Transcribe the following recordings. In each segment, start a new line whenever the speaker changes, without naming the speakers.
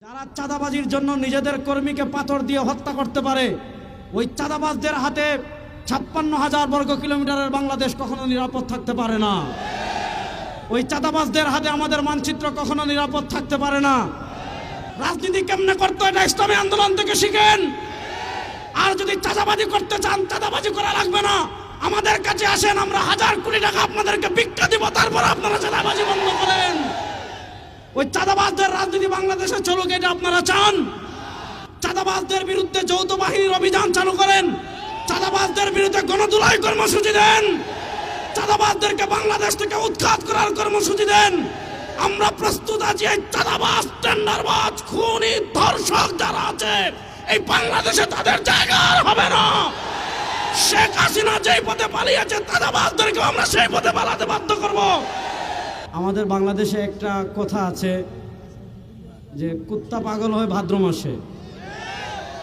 যারা চাঁদাবাজির জন্য নিজেদের কর্মীকে পাথর দিয়ে হত্যা করতে পারে, ওই চাঁদাবাজদের হাতে ৫৬,০০০ বর্গ কিলোমিটারের বাংলাদেশ কখনো নিরাপদ থাকতে পারে না। ওই চাঁদাবাজদের হাতে আমাদের মানচিত্র কখনো নিরাপদ থাকতে পারে না। রাজনীতি কেমনে করতে হয় এটা ইসলামী আন্দোলন থেকে শিখেন। আর যদি চাঁদাবাজি করতে চান, চাঁদাবাজি করা লাগবে না, আমাদের কাছে আসেন, আমরা ১০০০ কোটি টাকা আপনাদেরকে ভিক্ষা দিব, তারপর আপনারা চাঁদাবাজি বন্ধ করেন। ওই চাঁদাবাজদের রাজনীতি বাংলাদেশে চলুক, এটা আপনারা চান? চাঁদাবাজদের বিরুদ্ধে যৌথ বাহিনীর অভিযান চালু করেন, চাঁদাবাজদের বিরুদ্ধে গণধুলাই কর্মসূচি দেন, চাঁদাবাজদেরকে বাংলাদেশ থেকে উৎখাত করার কর্মসূচি দেন। আমরা প্রস্তুত আছি এই চাঁদাবাজ, টেন্ডারবাজ, খুনি, ধর্ষক যারা আছে এই বাংলাদেশে তাদের জায়গা আর হবে না। শেখ হাসিনা যেই পথে পালিয়েছে, চাঁদাবাজদেরকে আমরা সেই পথে পালাতে বাধ্য করব। আমাদের বাংলাদেশে একটা কথা আছে যে কুত্তা পাগল হয় ভাদ্র মাসে,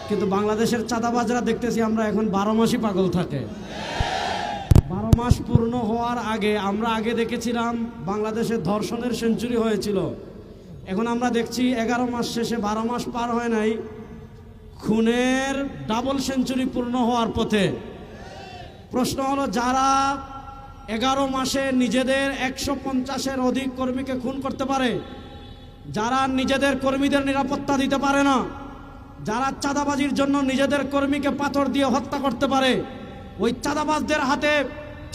কিন্তু বাংলাদেশের চাঁদাবাজরা দেখতেছি আমরা এখন ১২ মাসই পাগল থাকে। ১২ মাস পূর্ণ হওয়ার আগে আমরা দেখেছিলাম বাংলাদেশে ধর্ষণের সেঞ্চুরি হয়েছিল, এখন আমরা দেখছি ১১ মাস শেষে ১২ মাস পার হয় নাই, খুনের ডাবল সেঞ্চুরি পূর্ণ হওয়ার পথে। প্রশ্ন হলো, যারা ১১ মাসে নিজেদের ১৫০-এর অধিক কর্মীকে খুন করতে পারে, যারা নিজেদের কর্মীদের নিরাপত্তা দিতে পারে না, যারা চাঁদাবাজির জন্য নিজেদের কর্মীকে পাথর দিয়ে হত্যা করতে পারে, ওই চাঁদাবাজদের হাতে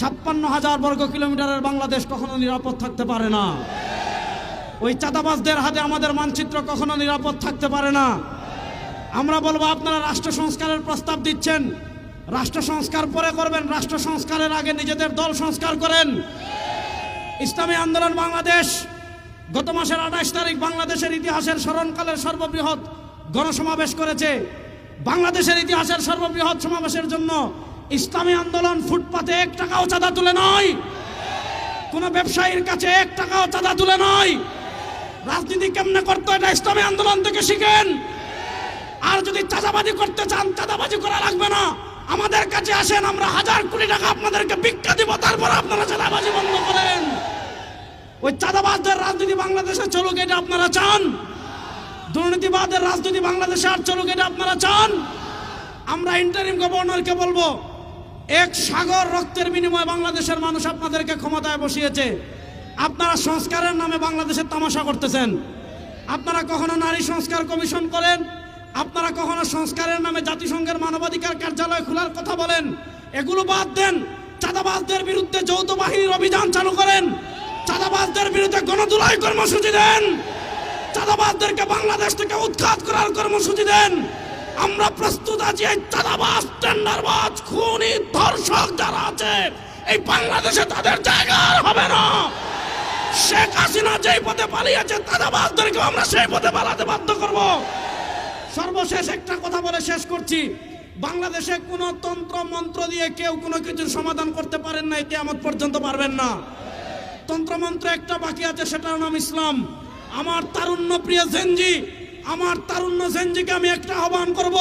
৫৬,০০০ বর্গ কিলোমিটারের বাংলাদেশ কখনো নিরাপদ থাকতে পারে না। ওই চাঁদাবাজদের হাতে আমাদের মানচিত্র কখনো নিরাপদ থাকতে পারে না। আমরা বলবো, আপনারা রাষ্ট্র সংস্কারের প্রস্তাব দিচ্ছেন, রাষ্ট্র সংস্কার পরে করবেন, রাষ্ট্র সংস্কারের আগে নিজেদের দল সংস্কার করেন। ইসলামী আন্দোলন বাংলাদেশ গত মাসের ২৮ তারিখ বাংলাদেশের ইতিহাসের স্মরণকালের সর্ববৃহৎ গণসমাবেশ করেছে। বাংলাদেশের ইতিহাসের সর্ববৃহৎ সমাবেশের জন্য ইসলামী আন্দোলন ফুটপাতে ১ টাকাও চাঁদা তুলে নয়, কোন ব্যবসায়ীর কাছে ১ টাকাও চাঁদা তুলে নয়। রাজনীতি কেমনে করতে হয় এটা ইসলামী আন্দোলন থেকে শিখেন। আর যদি চাঁদাবাজি করতে চান, চাঁদাবাজি করা লাগবে না, আমাদের কাছে আসেন, আমরা ১০০০ কোটি টাকা আপনাদেরকে ভিক্ষা দিব, তারপর আপনারা চাঁদাবাজি বন্ধ করেন। ওই চাঁদাবাজদের রাজনীতি বাংলাদেশে চলুক, এটা আপনারা চান? দুর্নীতিবাদের রাজনীতি বাংলাদেশে আর চলুক, এটা আপনারা চান? আমরা ইন্টারিম গভর্নরকে বলবো, ১ সাগর রক্তের বিনিময়ে বাংলাদেশের মানুষ আপনাদেরকে ক্ষমতায় বসিয়েছে, আপনারা সংস্কারের নামে বাংলাদেশের তামাশা করতেছেন। আপনারা কখনো নারী সংস্কার কমিশন করেন, আপনারা কখনো সংস্কারের নামে জাতিসংঘের মানবাধিকার কার্যালয় খোলার কথা বলেন, এগুলো বাদ দেন। চাঁদাবাজদের বিরুদ্ধে যৌথ বাহিনীর অভিযান চালু করেন, চাঁদাবাজদের বিরুদ্ধে গণধুলাই কর্মসূচি দেন, চাঁদাবাজদেরকে বাংলাদেশ থেকে উৎখাত করার কর্মসূচি দেন। আমরা প্রস্তুত আছি এই চাঁদাবাজ, টেন্ডারবাজ, খুনি, ধর্ষক যারা আছে এই বাংলাদেশে তাদের জায়গা আর হবে না। শেখ হাসিনা যেই পথে পালিয়েছে, চাঁদাবাজদেরকে আমরা সেই পথে পালাতে বাধ্য করব। সর্বশেষ একটা কথা বলে শেষ করছি, বাংলাদেশে কোনো তন্ত্র মন্ত্র দিয়ে কেউ কোনো কিছুর সমাধান করতে পারেন না, কিয়ামত পর্যন্ত পারবেন না। তন্ত্রমন্ত্র একটা বাকি আছে, সেটার নাম ইসলাম। আমার তারুণ্য প্রিয় জেনজি, আমার তারুণ্য জেনজিকে আমি একটা আহ্বান করব,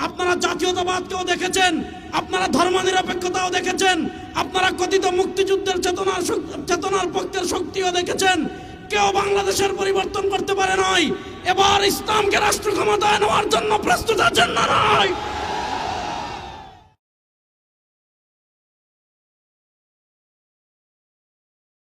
আপনারা জাতীয়তাবাদকেও দেখেছেন, আপনারা ধর্মনিরপেক্ষতাও দেখেছেন, আপনারা কথিত মুক্তিযুদ্ধের চেতনার পক্ষের শক্তিও দেখেছেন, কেউ বাংলাদেশের পরিবর্তন করতে পারে নাই। এবার ইসলামকে রাষ্ট্র ক্ষমতায় নেওয়ার জন্য প্রস্তুত আছেন না? নয়।